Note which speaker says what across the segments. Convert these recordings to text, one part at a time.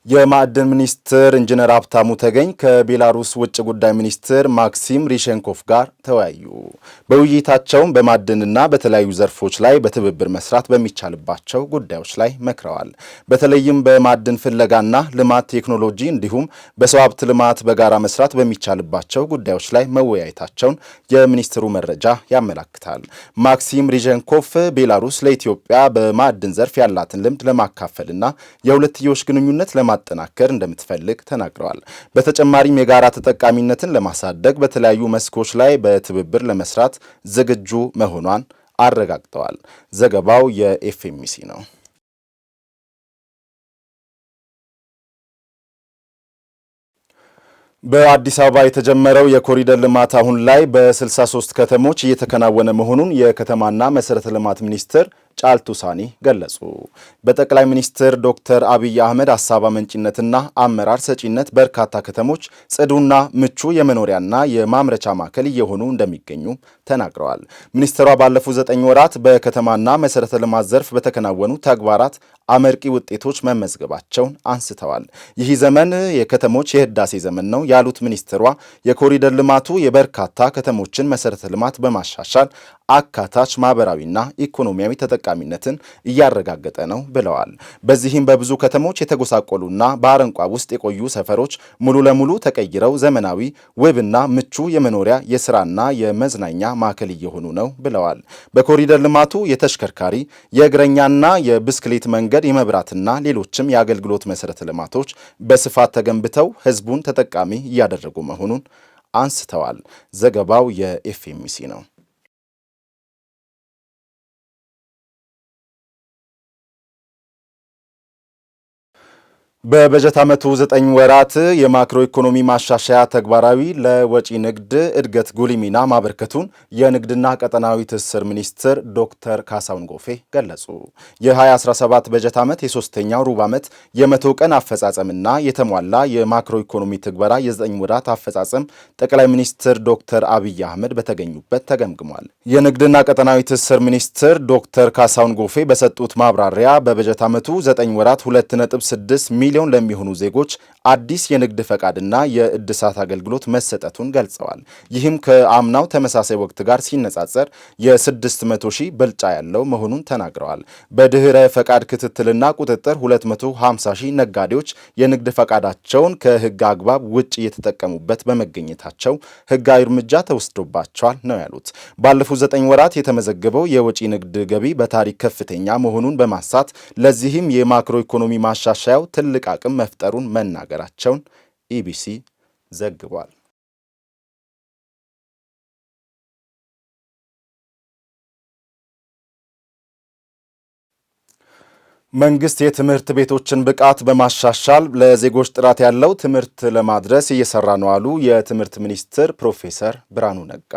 Speaker 1: የማዕድን ሚኒስትር ኢንጂነር ሀብታሙ ተገኝ ከቤላሩስ ውጭ ጉዳይ ሚኒስትር ማክሲም ሪሼንኮቭ ጋር ተወያዩ። በውይይታቸውም በማዕድንና በተለያዩ ዘርፎች ላይ በትብብር መስራት በሚቻልባቸው ጉዳዮች ላይ መክረዋል። በተለይም በማዕድን ፍለጋና ልማት ቴክኖሎጂ እንዲሁም በሰው ሀብት ልማት በጋራ መስራት በሚቻልባቸው ጉዳዮች ላይ መወያየታቸውን የሚኒስትሩ መረጃ ያመላክታል። ማክሲም ሪሼንኮቭ ቤላሩስ ለኢትዮጵያ በማዕድን ዘርፍ ያላትን ልምድ ለማካፈልና የሁለትዮሽ ግንኙነት ለማጠናከር እንደምትፈልግ ተናግረዋል። በተጨማሪም የጋራ ተጠቃሚነትን ለማሳደግ በተለያዩ መስኮች ላይ በትብብር ለመስራት ዝግጁ መሆኗን አረጋግጠዋል። ዘገባው የኤፍኤምሲ ነው። በአዲስ አበባ የተጀመረው የኮሪደር ልማት አሁን ላይ በ63 ከተሞች እየተከናወነ መሆኑን የከተማና መሰረተ ልማት ሚኒስትር ጫልቱ ሳኒ ገለጹ። በጠቅላይ ሚኒስትር ዶክተር አብይ አህመድ ሀሳብ አመንጭነትና አመራር ሰጪነት በርካታ ከተሞች ጽዱና ምቹ የመኖሪያና የማምረቻ ማዕከል እየሆኑ እንደሚገኙ ተናግረዋል። ሚኒስትሯ ባለፉት 9 ወራት በከተማና መሰረተ ልማት ዘርፍ በተከናወኑ ተግባራት አመርቂ ውጤቶች መመዝገባቸውን አንስተዋል። ይህ ዘመን የከተሞች የህዳሴ ዘመን ነው ያሉት ሚኒስትሯ የኮሪደር ልማቱ የበርካታ ከተሞችን መሰረተ ልማት በማሻሻል አካታች ማህበራዊና ኢኮኖሚያዊ ተጠቃሚነትን እያረጋገጠ ነው ብለዋል። በዚህም በብዙ ከተሞች የተጎሳቆሉና በአረንቋ ውስጥ የቆዩ ሰፈሮች ሙሉ ለሙሉ ተቀይረው ዘመናዊ፣ ውብና ምቹ የመኖሪያ የስራና የመዝናኛ ማዕከል እየሆኑ ነው ብለዋል። በኮሪደር ልማቱ የተሽከርካሪ የእግረኛና የብስክሌት መንገድ፣ የመብራትና ሌሎችም የአገልግሎት መሰረተ ልማቶች በስፋት ተገንብተው ህዝቡን ተጠቃሚ እያደረጉ መሆኑን አንስተዋል። ዘገባው የኤፍኤምሲ ነው። በበጀት ዓመቱ 9 ወራት የማክሮ ኢኮኖሚ ማሻሻያ ተግባራዊ ለወጪ ንግድ እድገት ጉልህ ሚና ማበርከቱን የንግድና ቀጠናዊ ትስስር ሚኒስትር ዶክተር ካሳሁን ጎፌ ገለጹ። የ2017 በጀት ዓመት የሶስተኛው ሩብ ዓመት የ100 ቀን አፈጻጸምና የተሟላ የማክሮ ኢኮኖሚ ትግበራ የ9 ወራት አፈጻጸም ጠቅላይ ሚኒስትር ዶክተር አብይ አህመድ በተገኙበት ተገምግሟል። የንግድና ቀጠናዊ ትስስር ሚኒስትር ዶክተር ካሳሁን ጎፌ በሰጡት ማብራሪያ በበጀት ዓመቱ 9 ወራት 2.6 ሚሊዮን ለሚሆኑ ዜጎች አዲስ የንግድ ፈቃድና የእድሳት አገልግሎት መሰጠቱን ገልጸዋል። ይህም ከአምናው ተመሳሳይ ወቅት ጋር ሲነጻጸር የ600 ሺህ ብልጫ ያለው መሆኑን ተናግረዋል። በድህረ ፈቃድ ክትትልና ቁጥጥር 250 ሺህ ነጋዴዎች የንግድ ፈቃዳቸውን ከህግ አግባብ ውጭ እየተጠቀሙበት በመገኘታቸው ህጋዊ እርምጃ ተወስዶባቸዋል ነው ያሉት። ባለፉት 9 ወራት የተመዘገበው የወጪ ንግድ ገቢ በታሪክ ከፍተኛ መሆኑን በማንሳት ለዚህም የማክሮ ኢኮኖሚ ማሻሻያው ትልቅ አቅም መፍጠሩን መናገራቸውን ኢቢሲ ዘግቧል። መንግስት የትምህርት ቤቶችን ብቃት በማሻሻል ለዜጎች ጥራት ያለው ትምህርት ለማድረስ እየሰራ ነው አሉ የትምህርት ሚኒስትር ፕሮፌሰር ብርሃኑ ነጋ።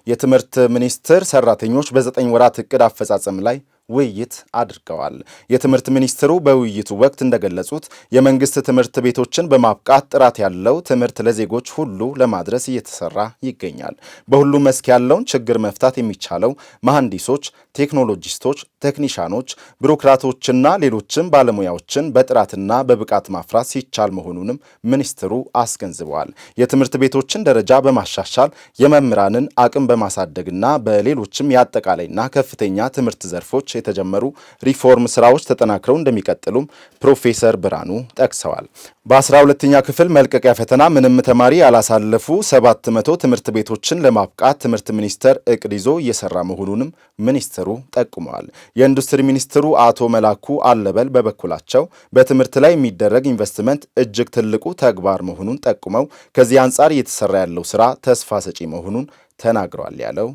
Speaker 1: የትምህርት ሚኒስቴር ሰራተኞች በ9 ወራት እቅድ አፈጻጸም ላይ ውይይት አድርገዋል። የትምህርት ሚኒስትሩ በውይይቱ ወቅት እንደገለጹት የመንግስት ትምህርት ቤቶችን በማብቃት ጥራት ያለው ትምህርት ለዜጎች ሁሉ ለማድረስ እየተሰራ ይገኛል። በሁሉም መስክ ያለውን ችግር መፍታት የሚቻለው መሐንዲሶች፣ ቴክኖሎጂስቶች፣ ቴክኒሻኖች፣ ቢሮክራቶችና ሌሎችም ባለሙያዎችን በጥራትና በብቃት ማፍራት ሲቻል መሆኑንም ሚኒስትሩ አስገንዝበዋል። የትምህርት ቤቶችን ደረጃ በማሻሻል የመምህራንን አቅም በማሳደግና በሌሎችም የአጠቃላይና ከፍተኛ ትምህርት ዘርፎች የተጀመሩ ሪፎርም ስራዎች ተጠናክረው እንደሚቀጥሉም ፕሮፌሰር ብርሃኑ ጠቅሰዋል። በ12ኛ ክፍል መልቀቂያ ፈተና ምንም ተማሪ ያላሳለፉ 700 ትምህርት ቤቶችን ለማብቃት ትምህርት ሚኒስቴር እቅድ ይዞ እየሰራ መሆኑንም ሚኒስትሩ ጠቁመዋል። የኢንዱስትሪ ሚኒስትሩ አቶ መላኩ አለበል በበኩላቸው በትምህርት ላይ የሚደረግ ኢንቨስትመንት እጅግ ትልቁ ተግባር መሆኑን ጠቁመው ከዚህ አንጻር እየተሰራ ያለው ስራ ተስፋ ሰጪ መሆኑን ተናግረዋል ያለው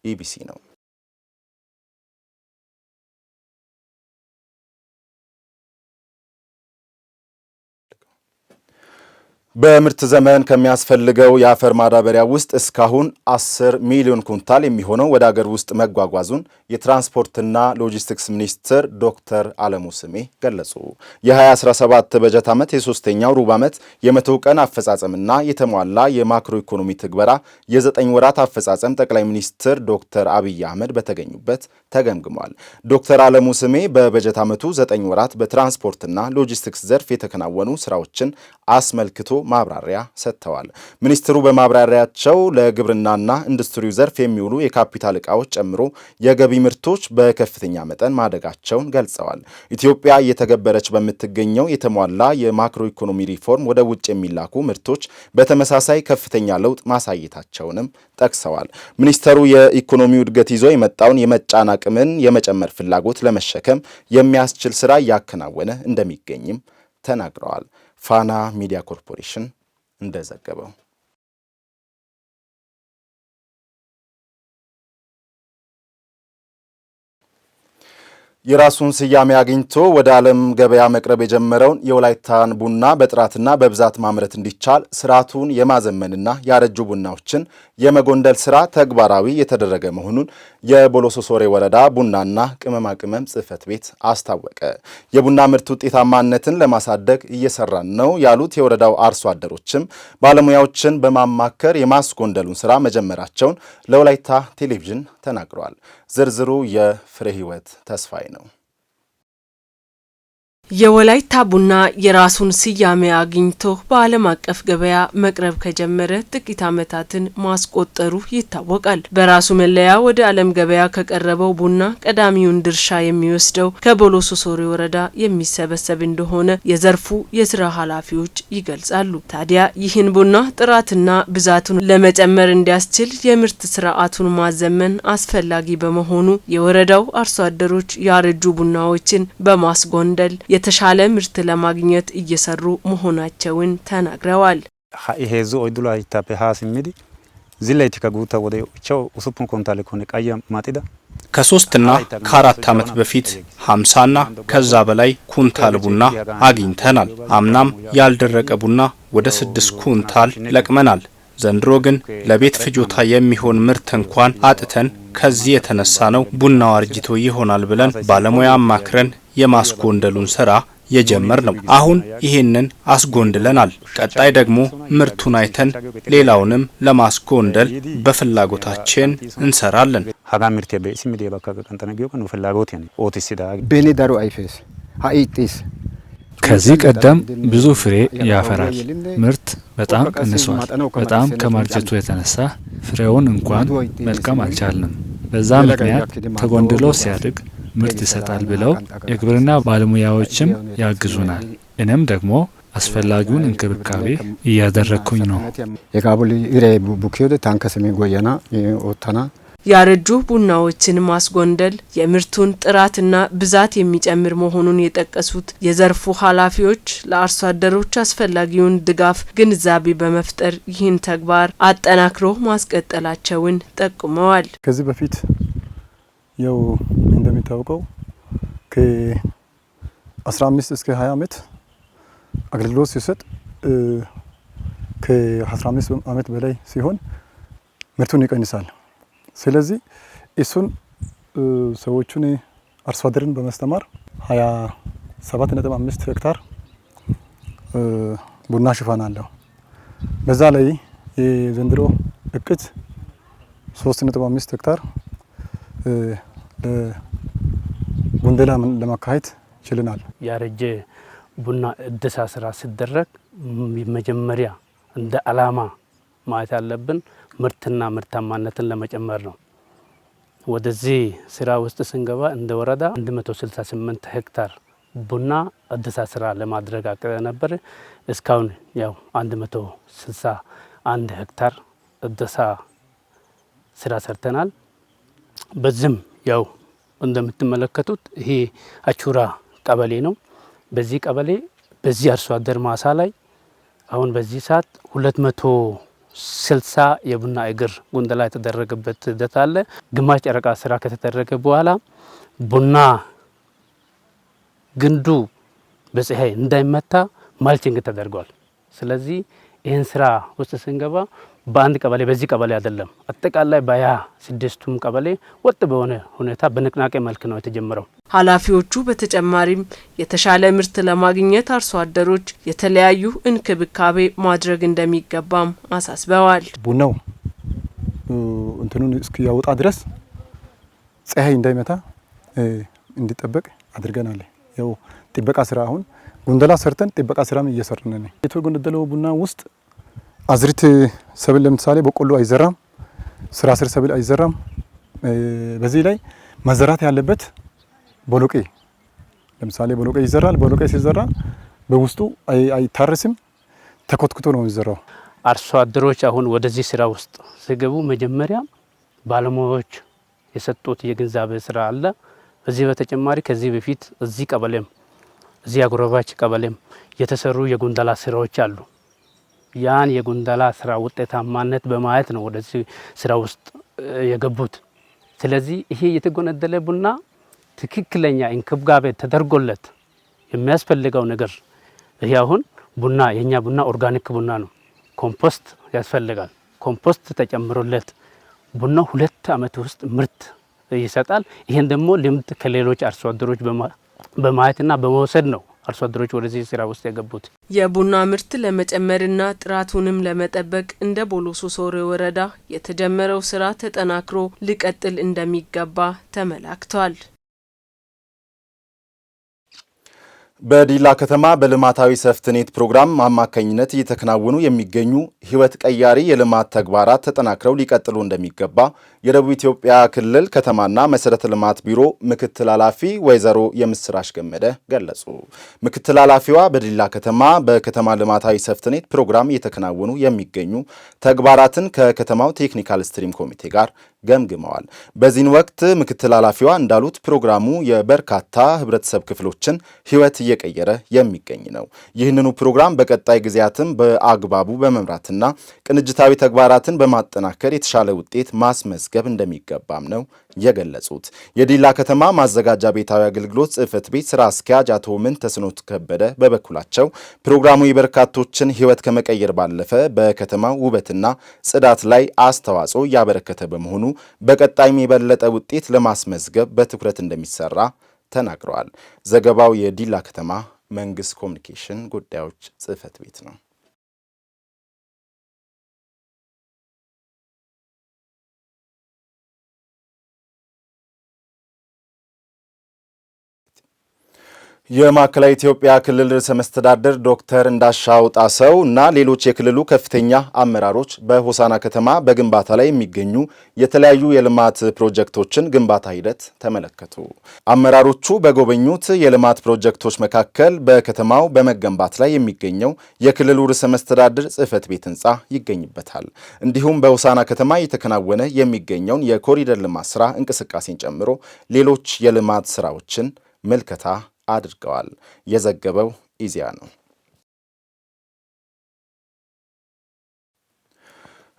Speaker 1: ኢቢሲ ነው። በምርት ዘመን ከሚያስፈልገው የአፈር ማዳበሪያ ውስጥ እስካሁን 10 ሚሊዮን ኩንታል የሚሆነው ወደ አገር ውስጥ መጓጓዙን የትራንስፖርትና ሎጂስቲክስ ሚኒስትር ዶክተር አለሙ ስሜ ገለጹ። የ2017 በጀት ዓመት የሶስተኛው ሩብ ዓመት የ100 ቀን አፈጻጸምና የተሟላ የማክሮ ኢኮኖሚ ትግበራ የ9 ወራት አፈጻጸም ጠቅላይ ሚኒስትር ዶክተር አብይ አህመድ በተገኙበት ተገምግሟል። ዶክተር አለሙ ስሜ በበጀት ዓመቱ 9 ወራት በትራንስፖርትና ሎጂስቲክስ ዘርፍ የተከናወኑ ስራዎችን አስመልክቶ ማብራሪያ ሰጥተዋል። ሚኒስትሩ በማብራሪያቸው ለግብርናና ኢንዱስትሪው ዘርፍ የሚውሉ የካፒታል ዕቃዎች ጨምሮ የገቢ ምርቶች በከፍተኛ መጠን ማደጋቸውን ገልጸዋል። ኢትዮጵያ እየተገበረች በምትገኘው የተሟላ የማክሮ ኢኮኖሚ ሪፎርም ወደ ውጭ የሚላኩ ምርቶች በተመሳሳይ ከፍተኛ ለውጥ ማሳየታቸውንም ጠቅሰዋል። ሚኒስተሩ የኢኮኖሚው እድገት ይዞ የመጣውን የመጫን አቅምን የመጨመር ፍላጎት ለመሸከም የሚያስችል ስራ እያከናወነ እንደሚገኝም ተናግረዋል። ፋና ሚዲያ ኮርፖሬሽን እንደዘገበው የራሱን ስያሜ አግኝቶ ወደ ዓለም ገበያ መቅረብ የጀመረውን የወላይታን ቡና በጥራትና በብዛት ማምረት እንዲቻል ስርዓቱን የማዘመንና ያረጁ ቡናዎችን የመጎንደል ስራ ተግባራዊ የተደረገ መሆኑን የቦሎሶ ሶሬ ወረዳ ቡናና ቅመማ ቅመም ጽሕፈት ቤት አስታወቀ። የቡና ምርት ውጤታማነትን ለማሳደግ እየሰራን ነው ያሉት የወረዳው አርሶ አደሮችም ባለሙያዎችን በማማከር የማስጎንደሉን ስራ መጀመራቸውን ለወላይታ ቴሌቪዥን ተናግረዋል። ዝርዝሩ የፍሬ ህይወት ተስፋዬ ነው።
Speaker 2: የወላይታ ቡና የራሱን ስያሜ አግኝቶ በዓለም አቀፍ ገበያ መቅረብ ከጀመረ ጥቂት ዓመታትን ማስቆጠሩ ይታወቃል። በራሱ መለያ ወደ ዓለም ገበያ ከቀረበው ቡና ቀዳሚውን ድርሻ የሚወስደው ከቦሎሶ ሶሬ ወረዳ የሚሰበሰብ እንደሆነ የዘርፉ የስራ ኃላፊዎች ይገልጻሉ። ታዲያ ይህን ቡና ጥራትና ብዛቱን ለመጨመር እንዲያስችል የምርት ስርዓቱን ማዘመን አስፈላጊ በመሆኑ የወረዳው አርሶ አደሮች ያረጁ ቡናዎችን በማስጎንደል የተሻለ ምርት ለማግኘት እየሰሩ መሆናቸውን ተናግረዋል።
Speaker 3: ሄዞ ኦይዱላ ይታበ ሃስሚዲ ዚላይቲ ከጉታ ወደ ቻው ኡሱፑን ኮንታል ኮነ ቀያ ማጥዳ
Speaker 4: ከ3ና ከ4 ዓመት በፊት 50ና ከዛ በላይ ኩንታል ቡና አግኝተናል። አምናም ያልደረቀ ቡና ወደ 6 ኩንታል ለቅመናል። ዘንድሮ ግን ለቤት ፍጆታ የሚሆን ምርት እንኳን አጥተን ከዚህ የተነሳ ነው ቡናው አርጅቶ ይሆናል ብለን ባለሙያ አማክረን የማስጎንደሉን ስራ የጀመር ነው። አሁን ይሄንን አስጎንድለናል። ቀጣይ ደግሞ ምርቱን አይተን ሌላውንም ለማስጎንደል በፍላጎታችን እንሰራለን።
Speaker 3: ሀጋ ምርት በስሚዲ በከቀንተነገው ነው ፍላጎት ያኔ ኦቲሲዳ
Speaker 5: ቤኒ ዳሩ አይፌስ ሃኢቲስ
Speaker 6: ከዚህ ቀደም ብዙ ፍሬ ያፈራል። ምርት በጣም ቀንሷል። በጣም ከማርጀቱ የተነሳ ፍሬውን እንኳን መልቀም አልቻልንም። በዛ ምክንያት ተጎንድሎ ሲያድግ ምርት ይሰጣል ብለው የግብርና ባለሙያዎችም ያግዙናል። እኔም ደግሞ አስፈላጊውን እንክብካቤ እያደረኩኝ ነው።
Speaker 5: የካቡሊ ኢሬ ቡኪዮ ታንከሰሚ ጎያና ኦታና
Speaker 2: ያረጁ ቡናዎችን ማስጎንደል የምርቱን ጥራትና ብዛት የሚጨምር መሆኑን የጠቀሱት የዘርፉ ኃላፊዎች ለአርሶ አደሮች አስፈላጊውን ድጋፍ ግንዛቤ በመፍጠር ይህን ተግባር አጠናክሮ ማስቀጠላቸውን ጠቁመዋል።
Speaker 7: ከዚህ በፊት ያው እንደሚታወቀው ከ15 እስከ 20 ዓመት አገልግሎት ሲሰጥ ከ15 ዓመት በላይ ሲሆን ምርቱን ይቀንሳል። ስለዚህ እሱን ሰዎቹን አርሶ አደርን በማስተማር 27.5 ሄክታር ቡና ሽፋን አለው። በዛ ላይ የዘንድሮ እቅድ 3.5 ሄክታር ጉንደላ ለማካሄድ ችለናል።
Speaker 8: ያረጀ ቡና እደሳ ስራ ሲደረግ መጀመሪያ እንደ አላማ ማየት ያለብን ምርትና ምርታማነትን ለመጨመር ነው። ወደዚህ ስራ ውስጥ ስንገባ እንደ ወረዳ 168 ሄክታር ቡና እደሳ ስራ ለማድረግ አቅደ ነበር። እስካሁን ያው 161 ሄክታር እደሳ ስራ ሰርተናል። በዚህም ያው እንደምትመለከቱት ይሄ አቹራ ቀበሌ ነው። በዚህ ቀበሌ በዚህ አርሶ አደር ማሳ ላይ አሁን በዚህ ሰዓት 260 የቡና እግር ጉንደላ የተደረገበት ሂደት አለ። ግማሽ ጨረቃ ስራ ከተደረገ በኋላ ቡና ግንዱ በፀሐይ እንዳይመታ ማልቺንግ ተደርጓል። ስለዚህ ይህን ስራ ውስጥ ስንገባ በአንድ ቀበሌ በዚህ ቀበሌ አይደለም አጠቃላይ በ26ቱም ቀበሌ ወጥ በሆነ ሁኔታ በንቅናቄ መልክ ነው የተጀመረው።
Speaker 2: ኃላፊዎቹ በተጨማሪም የተሻለ ምርት ለማግኘት አርሶ አደሮች የተለያዩ እንክብካቤ ማድረግ እንደሚገባም አሳስበዋል።
Speaker 7: ቡናው እንትኑን እስኪያወጣ ድረስ ፀሐይ እንዳይመታ እንዲጠበቅ አድርገናል። ያው ጥበቃ ስራ አሁን ጉንደላ ሰርተን ጥበቃ ስራም እየሰራን ነን። የተጎነደለው ቡና ውስጥ አዝርት ሰብል ለምሳሌ በቆሎ አይዘራም፣ ስራ ስር ሰብል አይዘራም። በዚህ ላይ መዘራት ያለበት ቦሎቄ ለምሳሌ ቦሎቄ ይዘራል። ቦሎቄ ሲዘራ በውስጡ አይታረስም፣ ተኮትኩቶ ነው የሚዘራው።
Speaker 8: አርሶ አደሮች አሁን ወደዚህ ስራ ውስጥ ሲገቡ መጀመሪያ ባለሙያዎች የሰጡት የግንዛቤ ስራ አለ። በዚህ በተጨማሪ ከዚህ በፊት እዚህ ቀበሌም እዚህ አጎራባች ቀበሌም የተሰሩ የጉንደላ ስራዎች አሉ። ያን የጉንደላ ስራ ውጤታማነት በማየት ነው ወደዚህ ስራ ውስጥ የገቡት። ስለዚህ ይሄ የተጎነደለ ቡና ትክክለኛ እንክብካቤ ተደርጎለት የሚያስፈልገው ነገር ይሄ አሁን ቡና የኛ ቡና ኦርጋኒክ ቡና ነው። ኮምፖስት ያስፈልጋል። ኮምፖስት ተጨምሮለት ቡናው 2 አመት ውስጥ ምርት ይሰጣል። ይሄን ደግሞ ልምድ ከሌሎች አርሶ አደሮች በማየትና በመውሰድ ነው አርሶ አደሮች ወደዚህ ስራ ውስጥ የገቡት።
Speaker 2: የቡና ምርት ለመጨመርና ጥራቱንም ለመጠበቅ እንደ ቦሎሶ ሶሬ ወረዳ የተጀመረው ስራ ተጠናክሮ ሊቀጥል እንደሚገባ ተመላክቷል።
Speaker 1: በዲላ ከተማ በልማታዊ ሰፍትኔት ፕሮግራም አማካኝነት እየተከናወኑ የሚገኙ ህይወት ቀያሪ የልማት ተግባራት ተጠናክረው ሊቀጥሉ እንደሚገባ የደቡብ ኢትዮጵያ ክልል ከተማና መሰረተ ልማት ቢሮ ምክትል ኃላፊ ወይዘሮ የምስራች ገመደ ገለጹ። ምክትል ኃላፊዋ በዲላ ከተማ በከተማ ልማታዊ ሰፍትኔት ፕሮግራም እየተከናወኑ የሚገኙ ተግባራትን ከከተማው ቴክኒካል ስትሪም ኮሚቴ ጋር ገምግመዋል። በዚህን ወቅት ምክትል ኃላፊዋ እንዳሉት ፕሮግራሙ የበርካታ ህብረተሰብ ክፍሎችን ህይወት እየቀየረ የሚገኝ ነው። ይህንኑ ፕሮግራም በቀጣይ ጊዜያትም በአግባቡ በመምራትና ቅንጅታዊ ተግባራትን በማጠናከር የተሻለ ውጤት ማስመዝገብ እንደሚገባም ነው የገለጹት። የዲላ ከተማ ማዘጋጃ ቤታዊ አገልግሎት ጽሕፈት ቤት ስራ አስኪያጅ አቶ ምንተስኖት ከበደ በበኩላቸው ፕሮግራሙ የበርካቶችን ህይወት ከመቀየር ባለፈ በከተማው ውበትና ጽዳት ላይ አስተዋጽኦ እያበረከተ በመሆኑ በቀጣይም የበለጠ ውጤት ለማስመዝገብ በትኩረት እንደሚሰራ ተናግረዋል። ዘገባው የዲላ ከተማ መንግስት ኮሚኒኬሽን ጉዳዮች ጽሕፈት ቤት ነው። የማዕከላዊ ኢትዮጵያ ክልል ርዕሰ መስተዳድር ዶክተር እንዳሻው ጣሰው እና ሌሎች የክልሉ ከፍተኛ አመራሮች በሆሳና ከተማ በግንባታ ላይ የሚገኙ የተለያዩ የልማት ፕሮጀክቶችን ግንባታ ሂደት ተመለከቱ። አመራሮቹ በጎበኙት የልማት ፕሮጀክቶች መካከል በከተማው በመገንባት ላይ የሚገኘው የክልሉ ርዕሰ መስተዳድር ጽሕፈት ቤት ህንፃ ይገኝበታል። እንዲሁም በሆሳና ከተማ እየተከናወነ የሚገኘውን የኮሪደር ልማት ስራ እንቅስቃሴን ጨምሮ ሌሎች የልማት ስራዎችን ምልከታ አድርገዋል። የዘገበው ኢዜአ ነው።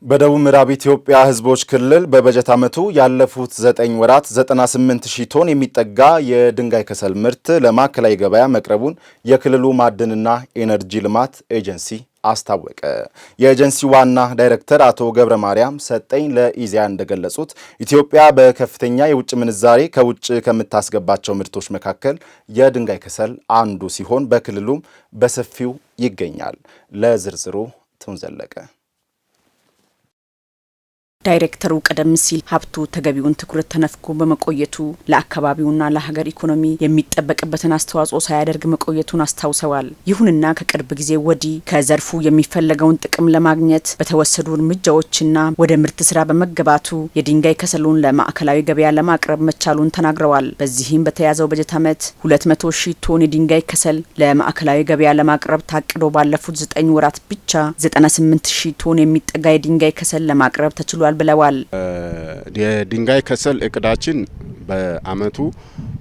Speaker 1: በደቡብ ምዕራብ ኢትዮጵያ ህዝቦች ክልል በበጀት ዓመቱ ያለፉት 9 ወራት 98,000 ቶን የሚጠጋ የድንጋይ ከሰል ምርት ለማዕከላዊ ገበያ መቅረቡን የክልሉ ማዕድንና ኤነርጂ ልማት ኤጀንሲ አስታወቀ። የኤጀንሲው ዋና ዳይሬክተር አቶ ገብረ ማርያም ሰጠኝ ለኢዜአ እንደገለጹት ኢትዮጵያ በከፍተኛ የውጭ ምንዛሬ ከውጭ ከምታስገባቸው ምርቶች መካከል የድንጋይ ከሰል አንዱ ሲሆን በክልሉም በሰፊው ይገኛል። ለዝርዝሩ ትንዘለቀ
Speaker 9: ዳይሬክተሩ ቀደም ሲል ሀብቱ ተገቢውን ትኩረት ተነፍጎ በመቆየቱ ለአካባቢውና ለሀገር ኢኮኖሚ የሚጠበቅበትን አስተዋጽኦ ሳያደርግ መቆየቱን አስታውሰዋል። ይሁንና ከቅርብ ጊዜ ወዲህ ከዘርፉ የሚፈለገውን ጥቅም ለማግኘት በተወሰዱ እርምጃዎችና ወደ ምርት ስራ በመገባቱ የድንጋይ ከሰሉን ለማዕከላዊ ገበያ ለማቅረብ መቻሉን ተናግረዋል። በዚህም በተያዘው በጀት ዓመት 200,000 ቶን የድንጋይ ከሰል ለማዕከላዊ ገበያ ለማቅረብ ታቅዶ ባለፉት 9 ወራት ብቻ 98,000 ቶን የሚጠጋ የድንጋይ ከሰል ለማቅረብ ተችሏል ብለዋል።
Speaker 10: የድንጋይ ከሰል እቅዳችን በአመቱ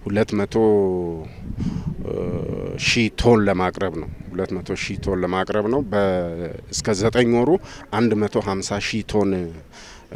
Speaker 10: 200,000 ቶን ለማቅረብ ነው። 200,000 ቶን ለማቅረብ ነው። እስከ 9 ወሩ 150,000 ቶን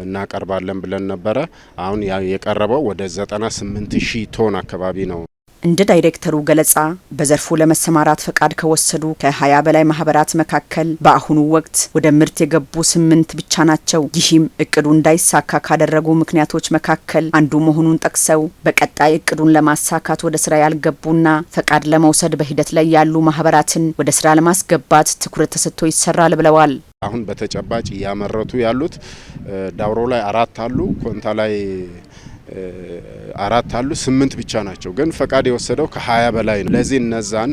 Speaker 10: እናቀርባለን ብለን ነበረ። አሁን የቀረበው ወደ 98,000 ቶን አካባቢ ነው።
Speaker 9: እንደ ዳይሬክተሩ ገለጻ በዘርፉ ለመሰማራት ፈቃድ ከወሰዱ ከ20 በላይ ማህበራት መካከል በአሁኑ ወቅት ወደ ምርት የገቡ 8 ብቻ ናቸው። ይህም እቅዱ እንዳይሳካ ካደረጉ ምክንያቶች መካከል አንዱ መሆኑን ጠቅሰው በቀጣይ እቅዱን ለማሳካት ወደ ስራ ያልገቡና ፈቃድ ለመውሰድ በሂደት ላይ ያሉ ማህበራትን ወደ ስራ ለማስገባት ትኩረት ተሰጥቶ ይሰራል ብለዋል።
Speaker 10: አሁን በተጨባጭ ያመረቱ ያሉት ዳውሮ ላይ 4 አሉ፣ ኮንታ ላይ 4 አሉ፣ 8 ብቻ ናቸው። ግን ፈቃድ የወሰደው ከ20 በላይ ነው። ለዚህ እነዛን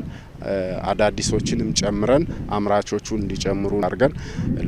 Speaker 10: አዳዲሶችንም ጨምረን አምራቾቹ እንዲጨምሩ አድርገን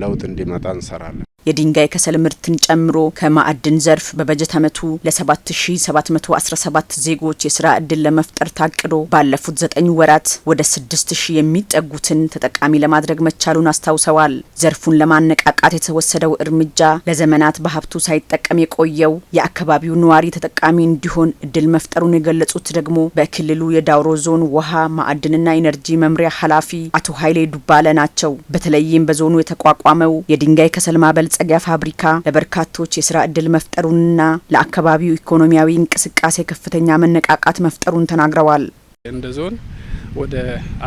Speaker 10: ለውጥ እንዲመጣ እንሰራለን።
Speaker 9: የድንጋይ ከሰል ምርትን ጨምሮ ከማዕድን ዘርፍ በበጀት ዓመቱ ለ7717 ዜጎች የስራ ዕድል ለመፍጠር ታቅዶ ባለፉት 9 ወራት ወደ 6000 የሚጠጉትን ተጠቃሚ ለማድረግ መቻሉን አስታውሰዋል። ዘርፉን ለማነቃቃት የተወሰደው እርምጃ ለዘመናት በሀብቱ ሳይጠቀም የቆየው የአካባቢው ነዋሪ ተጠቃሚ እንዲሆን እድል መፍጠሩን የገለጹት ደግሞ በክልሉ የዳውሮ ዞን ውሃ ማዕድንና ኢነርጂ መምሪያ ኃላፊ አቶ ኃይሌ ዱባለ ናቸው። በተለይም በዞኑ የተቋቋመው የድንጋይ ከሰል ማበልጸጊያ ፋብሪካ ለበርካቶች የስራ ዕድል መፍጠሩንና ለአካባቢው ኢኮኖሚያዊ እንቅስቃሴ ከፍተኛ መነቃቃት መፍጠሩን ተናግረዋል።
Speaker 11: እንደ ዞን ወደ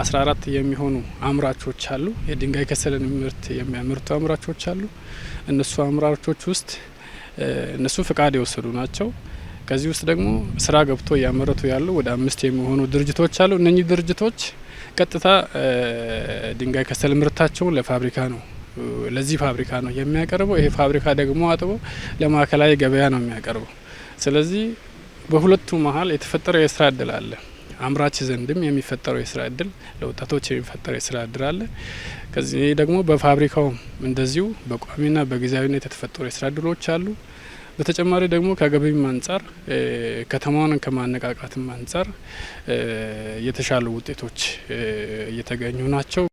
Speaker 11: 14 የሚሆኑ አምራቾች አሉ። የድንጋይ ከሰልን ምርት የሚያመርቱ አምራቾች አሉ። እነሱ አምራቾች ውስጥ እነሱ ፍቃድ የወሰዱ ናቸው። ከዚህ ውስጥ ደግሞ ስራ ገብቶ እያመረቱ ያሉ ወደ 5 የሚሆኑ ድርጅቶች አሉ። እነኚህ ድርጅቶች ቀጥታ ድንጋይ ከሰል ምርታቸውን ለፋብሪካ ነው ለዚህ ፋብሪካ ነው የሚያቀርበው። ይሄ ፋብሪካ ደግሞ አጥቦ ለማዕከላዊ ገበያ ነው የሚያቀርበው። ስለዚህ በሁለቱ መሀል የተፈጠረው የስራ እድል አለ። አምራች ዘንድም የሚፈጠረው የስራ እድል፣ ለወጣቶች የሚፈጠረው የስራ እድል አለ። ከዚህ ደግሞ በፋብሪካው እንደዚሁ በቋሚና በጊዜያዊነት የተፈጠሩ የስራ እድሎች አሉ። በተጨማሪ ደግሞ ከገቢም አንጻር ከተማውን ከማነቃቃትም አንጻር የተሻሉ ውጤቶች እየተገኙ ናቸው።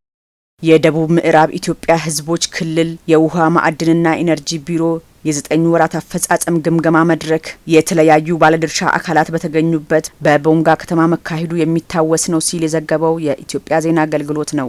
Speaker 9: የደቡብ ምዕራብ ኢትዮጵያ ህዝቦች ክልል የውሃ ማዕድንና ኢነርጂ ቢሮ የ9 ወራት አፈጻጸም ግምገማ መድረክ የተለያዩ ባለድርሻ አካላት በተገኙበት በቦንጋ ከተማ መካሄዱ የሚታወስ ነው ሲል የዘገበው የኢትዮጵያ ዜና አገልግሎት ነው።